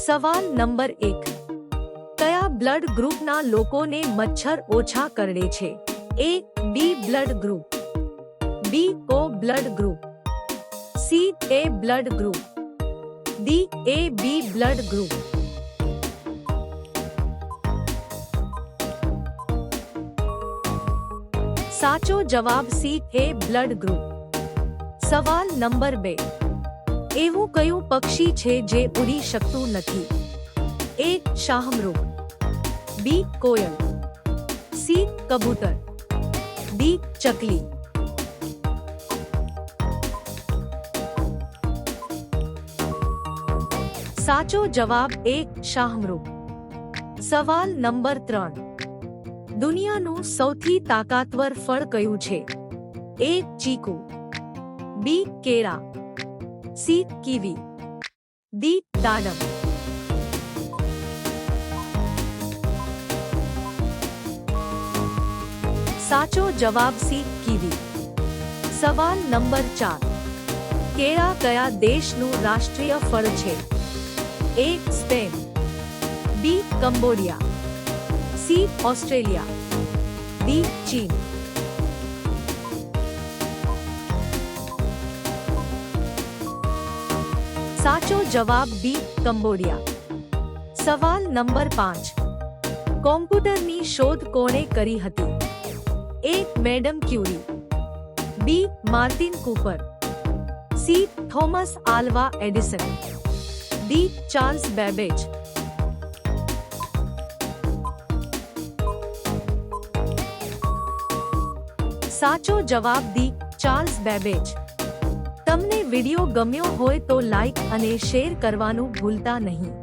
સવાલ નંબર 1. કયા બ્લડ ગ્રુપના લોકોને મચ્છર ઓછા કરડે છે? A. B blood group, B. O blood group, C. A blood group, D. A B blood group. સાચો જવાબ C. A blood group. સવાલ નંબર 2. એવું કયું પક્ષી છે જે ઉડી શકતું નથી? A. શાહમૃગ, B. Koyal, C. કબૂતર, D. ચકલી. સાચો જવાબ A. શાહમૃગ. સવાલ નંબર 3. દુનિયાનું સૌથી તાકાતવર ફળ કયું છે? A. ચીકુ, B. કેળા, C. Kiwi, D. દાડમ. સાચો જવાબ C. કીવી. સવાલ નંબર 4. કેળા કયા દેશનું રાષ્ટ્રીય ફળ છે? A. Spain, B. Cambodia, C. Australia, D. ચીન. સાચો જવાબ B. કંબોડિયા. સવાલ નંબર 5. કોમ્પ્યુટરની શોધ કોણે કરી હતી? A. Madam Curie, B. Martin Cooper, C. Thomas Alva Edison, D. Charles Babbage. સાચો જવાબ D. Charles Babbage. તમને વિડિયો ગમ્યો હોય તો લાઈક અને શેર કરવાનું ભૂલતા નહીં.